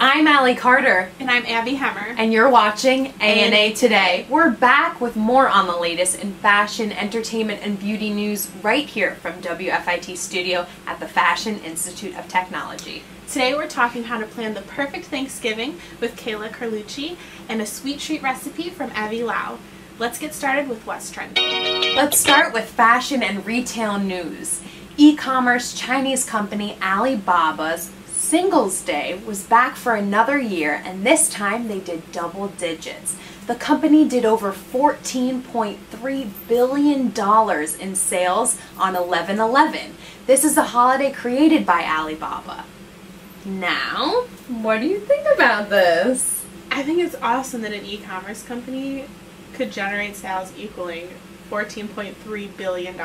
I'm Allie Carter. And I'm Abby Hemmer. And you're watching A&A Today. We're back with more on the latest in fashion, entertainment, and beauty news right here from WFIT Studio at the Fashion Institute of Technology. Today we're talking how to plan the perfect Thanksgiving with Kayla Carlucci and a sweet treat recipe from Evie Lowe. Let's get started with what's trending. Let's start with fashion and retail news. E-commerce Chinese company Alibaba's Singles Day was back for another year, and this time they did double digits. The company did over $14.3 billion in sales on 11/11. This is a holiday created by Alibaba. Now, what do you think about this? I think it's awesome that an e-commerce company could generate sales equaling $14.3 billion.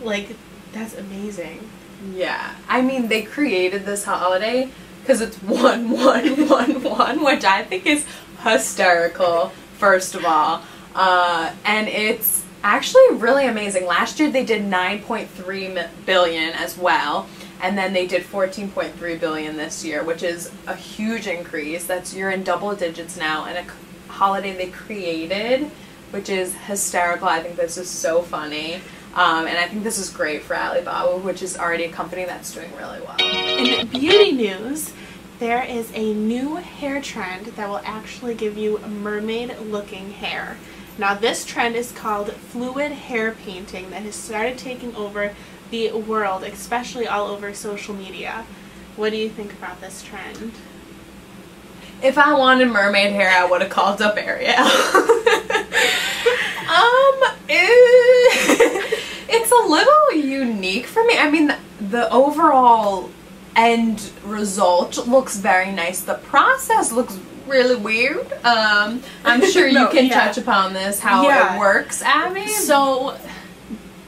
Like, that's amazing. Yeah, I mean, they created this holiday because it's 1111, which I think is hysterical, first of all. And it's actually really amazing. Last year they did 9.3 billion as well, and then they did 14.3 billion this year, which is a huge increase. You're in double digits now, and a holiday they created, which is hysterical. I think this is so funny. And I think this is great for Alibaba, which is already a company that's doing really well. In beauty news, there is a new hair trend that will actually give you mermaid-looking hair. Now this trend is called fluid hair painting that has started taking over the world, especially all over social media. What do you think about this trend? If I wanted mermaid hair, I would have called up Ariel. It's a little unique for me. I mean, the overall end result looks very nice. The process looks really weird. I'm sure you can touch upon this, how it works, Abby. So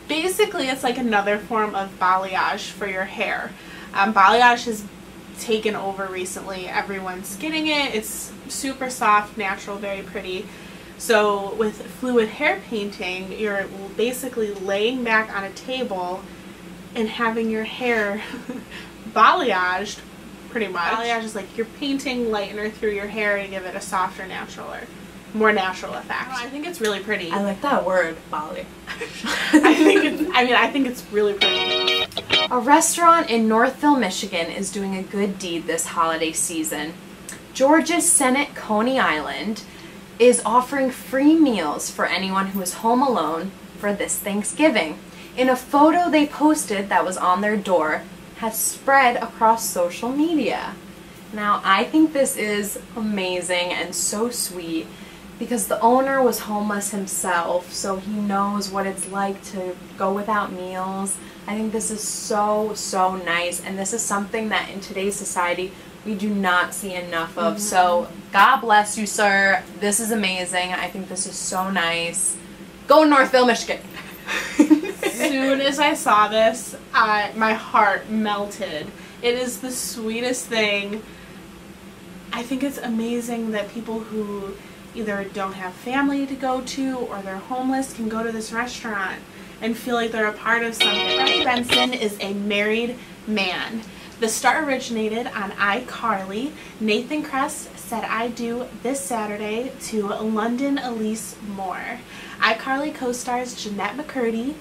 basically it's like another form of balayage for your hair. Balayage has taken over recently. Everyone's getting it. It's super soft, natural, very pretty. So with fluid hair painting, you're basically laying back on a table and having your hair balayaged, pretty much. Balayage is like you're painting lightener through your hair to give it a softer, more natural effect. I think it's really pretty. I like that word, balayage. I think it's really pretty. A restaurant in Northville, Michigan is doing a good deed this holiday season. George's Senate Coney Island is offering free meals for anyone who is home alone for this Thanksgiving. In a photo they posted that was on their door, has spread across social media. Now, I think this is amazing and so sweet because the owner was homeless himself, so he knows what it's like to go without meals. I think this is so, so nice, and this is something that in today's society we do not see enough of. So God bless you, sir. This is amazing. I think this is so nice. Go Northville, Michigan. As soon as I saw this, my heart melted. It is the sweetest thing. I think it's amazing that people who either don't have family to go to or they're homeless can go to this restaurant and feel like they're a part of something. Freddie Benson is a married man. The star originated on iCarly. Nathan Kress said "I do" this Saturday to London Elise Moore. iCarly co-stars Jeanette McCurdy,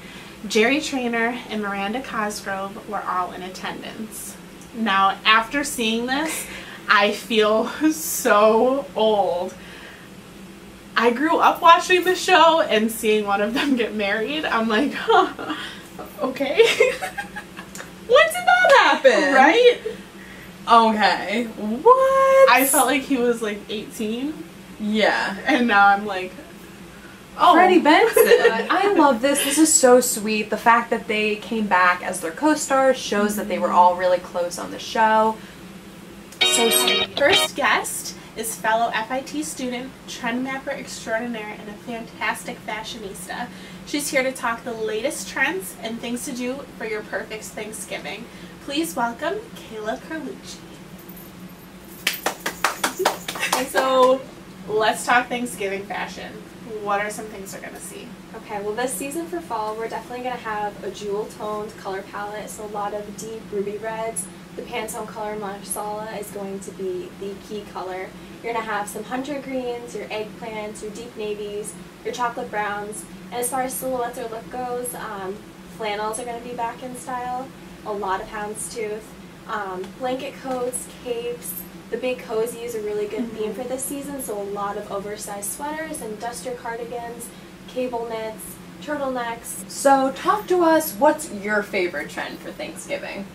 Jerry Traynor, and Miranda Cosgrove were all in attendance. Now, after seeing this, I feel so old. I grew up watching the show, and seeing one of them get married, I'm like, huh, okay. When did that happen? Right? Okay. What? I felt like he was like 18. Yeah. And now I'm like, oh. Freddie Benson. I love this. This is so sweet. The fact that they came back as their co-stars shows that they were all really close on the show. So sweet. First guest is fellow FIT student, trend mapper extraordinaire, and a fantastic fashionista. She's here to talk the latest trends and things to do for your perfect Thanksgiving. Please welcome Kayla Carlucci. So let's talk Thanksgiving fashion. What are some things we're going to see? Okay, well this season for fall we're definitely going to have a jewel toned color palette, so a lot of deep ruby reds, The Pantone color Marsala is going to be the key color. You're going to have some hunter greens, your eggplants, your deep navies, your chocolate browns. And as far as silhouettes or look goes, flannels are going to be back in style. A lot of houndstooth. Blanket coats, capes. The big cozy is a really good theme for this season, so a lot of oversized sweaters and duster cardigans, cable knits, turtlenecks. So talk to us, what's your favorite trend for Thanksgiving?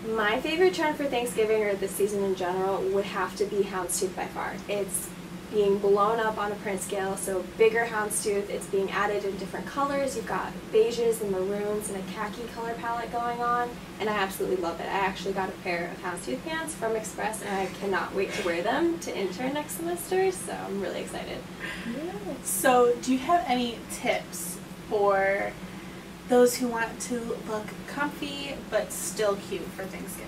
My favorite trend for Thanksgiving or this season in general would have to be houndstooth by far. It's being blown up on a print scale, so bigger houndstooth. It's being added in different colors. You've got beiges and maroons and a khaki color palette going on, and I absolutely love it. I actually got a pair of houndstooth pants from Express, and I cannot wait to wear them to intern next semester, so I'm really excited. So do you have any tips for those who want to look comfy but still cute for Thanksgiving?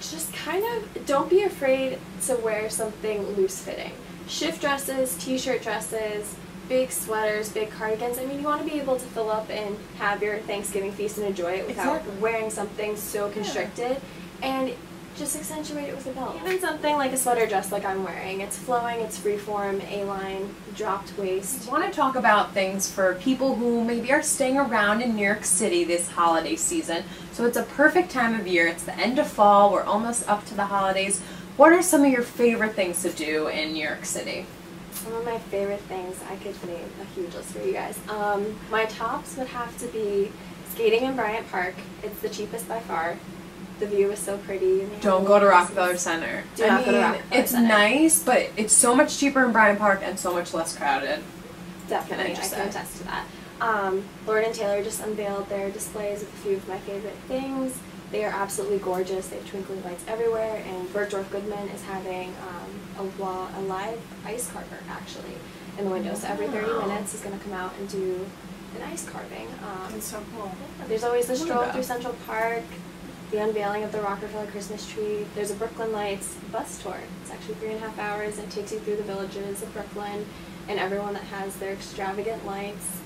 Just kind of don't be afraid to wear something loose fitting. Shift dresses, t-shirt dresses, big sweaters, big cardigans. I mean, you want to be able to fill up and have your Thanksgiving feast and enjoy it without wearing something so constricted. And just accentuate it with a belt. Even something like a sweater dress like I'm wearing. It's flowing, it's freeform, A-line, dropped waist. I want to talk about things for people who maybe are staying around in New York City this holiday season. So it's a perfect time of year. It's the end of fall. We're almost up to the holidays. What are some of your favorite things to do in New York City? Some of my favorite things, I could name a huge list for you guys. My tops would have to be skating in Bryant Park. It's the cheapest by far. The view is so pretty. Don't go to Rockefeller Center. Do not go to Rockefeller it's Center. Nice, but it's so much cheaper in Bryant Park and so much less crowded. Definitely, I can attest to that. Lord & Taylor just unveiled their displays with a few of my favorite things. They are absolutely gorgeous. They have twinkling lights everywhere, and Bergdorf Goodman is having a live ice carver, actually, in the window. So every 30 minutes, he's going to come out and do an ice carving. It's so cool. There's always the stroll through Central Park, the unveiling of the Rockefeller Christmas tree. There's a Brooklyn Lights bus tour. It's actually 3.5 hours and takes you through the villages of Brooklyn and everyone that has their extravagant lights.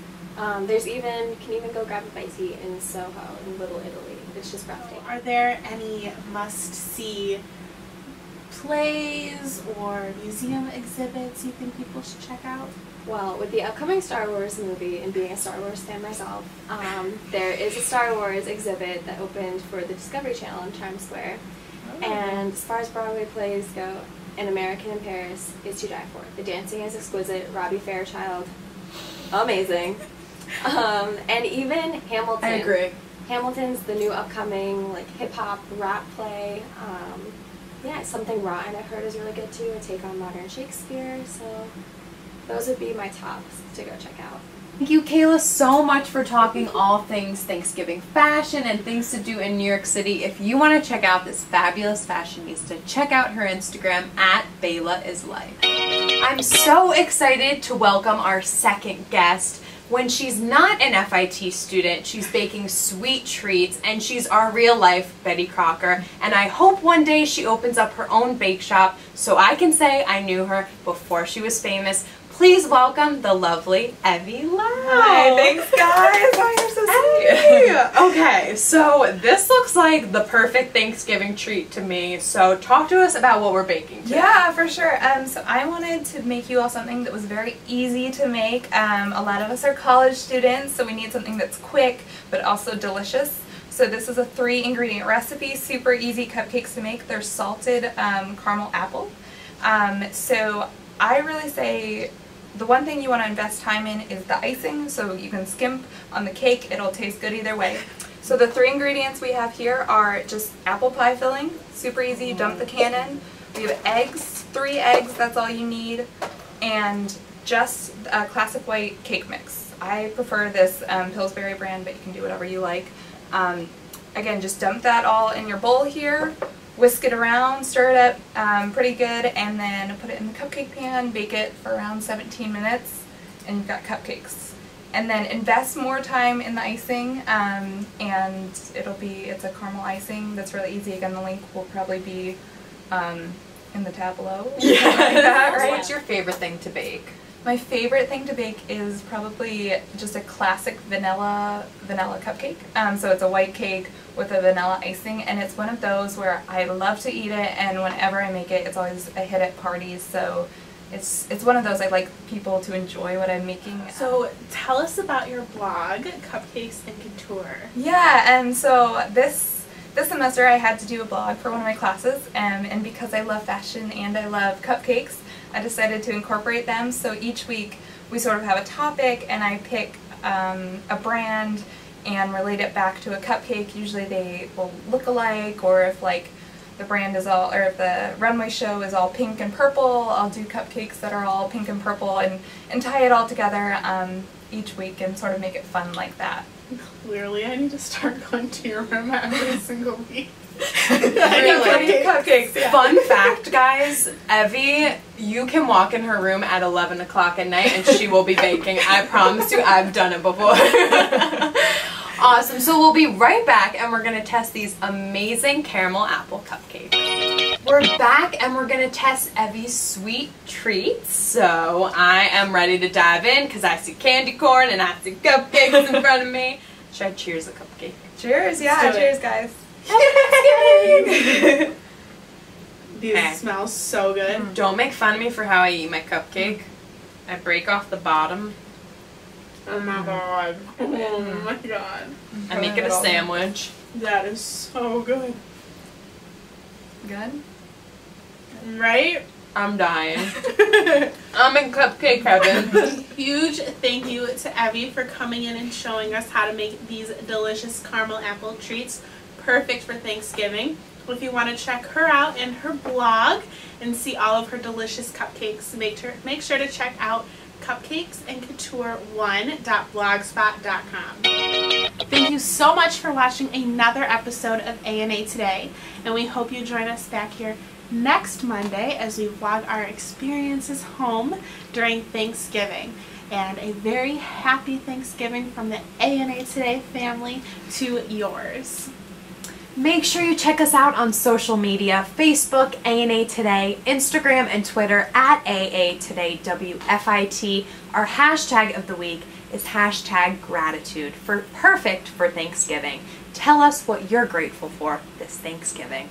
There's even, you can even go grab a bite to eat in Soho in Little Italy. It's just breathtaking. Are there any must-see plays or museum exhibits you think people should check out? Well, with the upcoming Star Wars movie and being a Star Wars fan myself, there is a Star Wars exhibit that opened for the Discovery Channel in Times Square. Oh. And as far as Broadway plays go, An American in Paris is to die for. The dancing is exquisite. Robbie Fairchild, amazing. And even Hamilton. I agree. Hamilton's the new upcoming like hip hop rap play. Yeah, Something Rotten I've heard is really good too. A take on modern Shakespeare. So those would be my tops to go check out. Thank you, Kayla, so much for talking all things Thanksgiving fashion and things to do in New York City. If you want to check out this fabulous fashionista, check out her Instagram at BaylaIsLife. I'm so excited to welcome our second guest. When she's not an FIT student, she's baking sweet treats, and she's our real-life Betty Crocker. And I hope one day she opens up her own bake shop so I can say I knew her before she was famous. Please welcome the lovely Evie Lowe. Hi, thanks guys. Oh, you're so sweet. Okay, so this looks like the perfect Thanksgiving treat to me. So talk to us about what we're baking today. Yeah, for sure. So I wanted to make you all something that was very easy to make. A lot of us are college students, so we need something that's quick but also delicious. So this is a 3-ingredient recipe, super easy cupcakes to make. They're salted caramel apple. So I really say the one thing you want to invest time in is the icing, so you can skimp on the cake. It'll taste good either way. So the 3 ingredients we have here are just apple pie filling, super easy, you dump the can in. We have eggs, 3 eggs, that's all you need, and just a classic white cake mix. I prefer this Pillsbury brand, but you can do whatever you like. Again, just dump that all in your bowl here. Whisk it around, stir it up pretty good, and then put it in the cupcake pan, bake it for around 17 minutes, and you've got cupcakes. And then invest more time in the icing, and it's a caramel icing that's really easy. Again, the link will probably be in the tab below. Yeah. Right? What's your favorite thing to bake? My favorite thing to bake is probably just a classic vanilla cupcake. So it's a white cake with a vanilla icing, and it's one of those where I love to eat it, and whenever I make it, it's always a hit at parties. So it's one of those I like people to enjoy what I'm making. So tell us about your blog, Cupcakes and Couture. Yeah, and so this semester I had to do a blog for one of my classes, and because I love fashion and I love cupcakes, I decided to incorporate them. So each week we sort of have a topic, and I pick a brand and relate it back to a cupcake. Usually they will look alike, or if like the brand is all, or if the runway show is all pink and purple, I'll do cupcakes that are all pink and purple and tie it all together each week and sort of make it fun like that. Clearly, I need to start going to your room every single week. Really? Cupcakes, yeah. Fun fact, guys, Evie, you can walk in her room at 11 o'clock at night and she will be baking. I promise you, I've done it before. Awesome. So we'll be right back, and we're going to test these amazing caramel apple cupcakes. We're back, and we're going to test Evie's sweet treats. So I am ready to dive in because I see candy corn and I see cupcakes in front of me. Should I cheers a cupcake? Cheers, yeah, cheers guys. These smell so good. Don't make fun of me for how I eat my cupcake. I break off the bottom. Oh my god. Oh my god. I make it a sandwich. That is so good. Good? Right? I'm dying. I'm in cupcake heaven. Huge thank you to Evie for coming in and showing us how to make these delicious caramel apple treats perfect for Thanksgiving. If you want to check her out and her blog and see all of her delicious cupcakes, make sure to check out cupcakesandcouture1.blogspot.com. Thank you so much for watching another episode of A&A Today, and we hope you join us back here next Monday as we vlog our experiences home during Thanksgiving. And a very happy Thanksgiving from the A&A Today family to yours. Make sure you check us out on social media, Facebook, A&A Today, Instagram and Twitter at AA Today WFIT. Our hashtag of the week is #gratitude, perfect for Thanksgiving. Tell us what you're grateful for this Thanksgiving.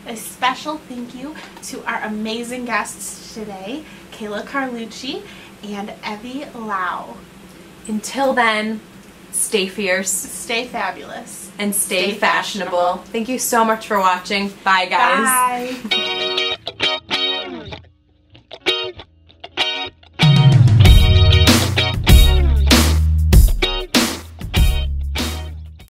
A special thank you to our amazing guests today, Kayla Carlucci and Evie Lowe. Until then, stay fierce, stay fabulous, and stay fashionable. Thank you so much for watching. Bye, guys. Bye.